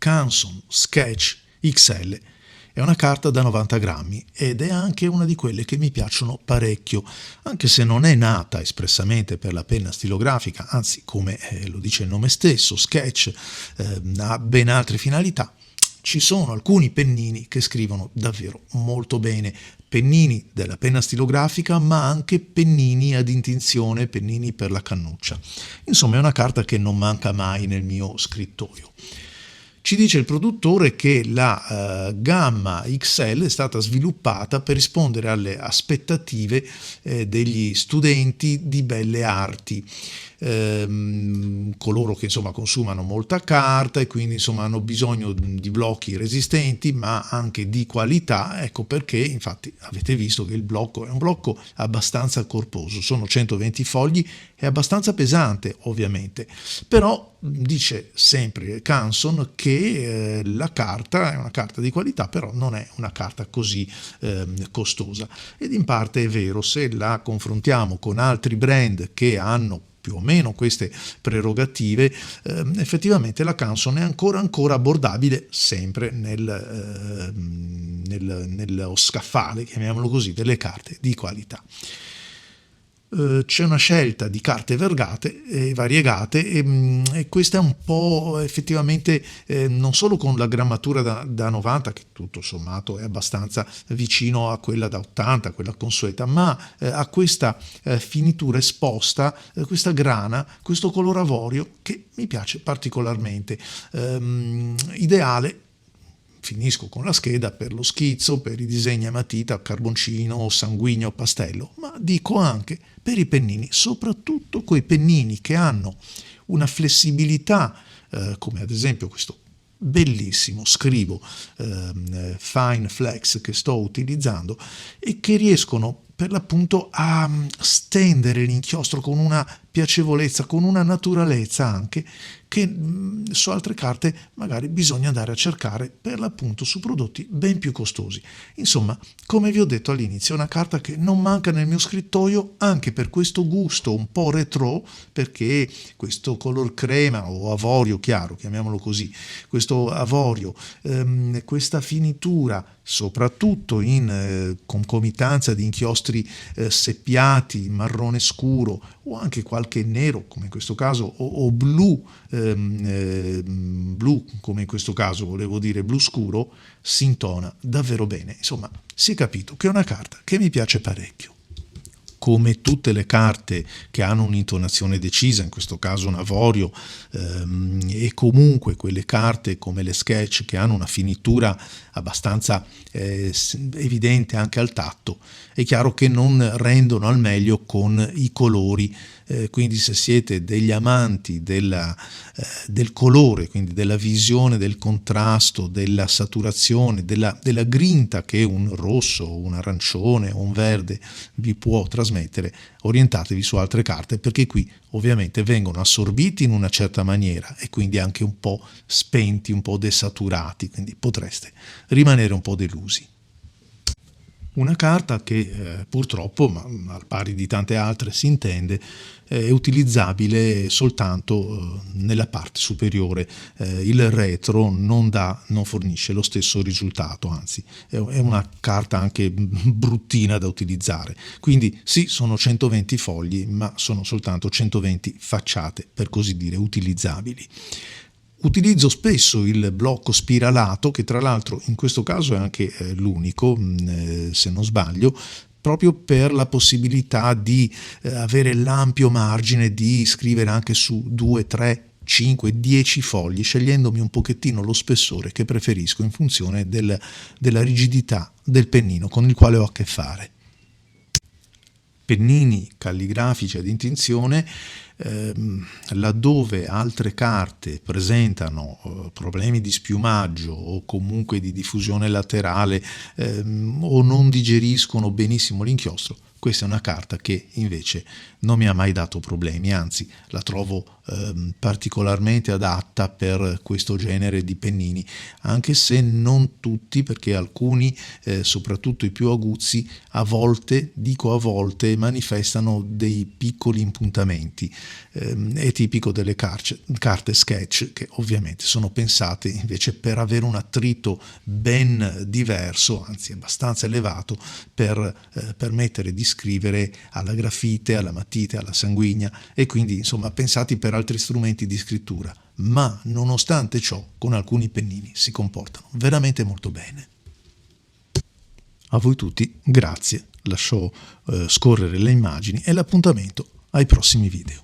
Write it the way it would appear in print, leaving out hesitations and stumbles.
Canson Sketch XL. È una carta da 90 grammi ed è anche una di quelle che mi piacciono parecchio, anche se non è nata espressamente per la penna stilografica, anzi, come lo dice il nome stesso, Sketch ha ben altre finalità. Ci sono alcuni pennini che scrivono davvero molto bene, pennini della penna stilografica, ma anche pennini ad intinzione, pennini per la cannuccia. Insomma, è una carta che non manca mai nel mio scrittoio. Ci dice il produttore che la gamma XL è stata sviluppata per rispondere alle aspettative degli studenti di belle arti, coloro che insomma consumano molta carta e quindi insomma hanno bisogno di blocchi resistenti ma anche di qualità. Ecco perché infatti avete visto che il blocco è un blocco abbastanza corposo, sono 120 fogli, è abbastanza pesante ovviamente, però dice sempre Canson che la carta è una carta di qualità, però non è una carta così costosa, ed in parte è vero se la confrontiamo con altri brand che hanno più o meno queste prerogative. Effettivamente la Canson è ancora abbordabile sempre nello scaffale, chiamiamolo così, delle carte di qualità. C'è una scelta di carte variegate e questa è un po' effettivamente non solo con la grammatura da 90, che tutto sommato è abbastanza vicino a quella da 80, quella consueta, ma a questa finitura esposta, questa grana, questo color avorio che mi piace particolarmente, ideale. Finisco con la scheda per lo schizzo, per i disegni a matita, carboncino, sanguigno, pastello, ma dico anche per i pennini, soprattutto quei pennini che hanno una flessibilità, come ad esempio questo bellissimo scrivo Fine Flex che sto utilizzando e che riescono per l'appunto a stendere l'inchiostro con una piacevolezza, con una naturalezza anche, che su altre carte magari bisogna andare a cercare per l'appunto su prodotti ben più costosi. Insomma, come vi ho detto all'inizio, è una carta che non manca nel mio scrittoio anche per questo gusto un po' retro, perché questo color crema o avorio chiaro, chiamiamolo così, questo avorio, questa finitura, soprattutto in concomitanza di inchiostri seppiati, marrone scuro o anche qualche nero come in questo caso o blu, blu come in questo caso, volevo dire blu scuro, si intona davvero bene. Insomma, si è capito che è una carta che mi piace parecchio. Come tutte le carte che hanno un'intonazione decisa, in questo caso un avorio, e comunque quelle carte come le Sketch che hanno una finitura abbastanza evidente anche al tatto, è chiaro che non rendono al meglio con i colori. Quindi se siete degli amanti del colore, quindi della visione, del contrasto, della saturazione, della grinta che un rosso, un arancione o un verde vi può trasmettere, orientatevi su altre carte, perché qui ovviamente vengono assorbiti in una certa maniera e quindi anche un po' spenti, un po' desaturati, quindi potreste rimanere un po' delusi. Una carta che purtroppo, ma al pari di tante altre si intende, è utilizzabile soltanto nella parte superiore. Il retro non fornisce lo stesso risultato, anzi è una carta anche bruttina da utilizzare. Quindi sì, sono 120 fogli, ma sono soltanto 120 facciate, per così dire, utilizzabili. Utilizzo spesso il blocco spiralato, che tra l'altro in questo caso è anche l'unico, se non sbaglio, proprio per la possibilità di avere l'ampio margine di scrivere anche su 2, 3, 5, 10 fogli, scegliendomi un pochettino lo spessore che preferisco in funzione della rigidità del pennino con il quale ho a che fare. Pennini calligrafici ad intinzione, laddove altre carte presentano problemi di spiumaggio o comunque di diffusione laterale o non digeriscono benissimo l'inchiostro, questa è una carta che invece non mi ha mai dato problemi, anzi la trovo particolarmente adatta per questo genere di pennini, anche se non tutti, perché alcuni, soprattutto i più aguzzi, a volte manifestano dei piccoli impuntamenti. È tipico delle carte sketch, che ovviamente sono pensate invece per avere un attrito ben diverso, anzi abbastanza elevato, per permettere di scrivere alla grafite, alla matita, alla sanguigna, e quindi insomma pensati per altri strumenti di scrittura, ma nonostante ciò con alcuni pennini si comportano veramente molto bene. A voi tutti grazie, lascio scorrere le immagini e l'appuntamento ai prossimi video.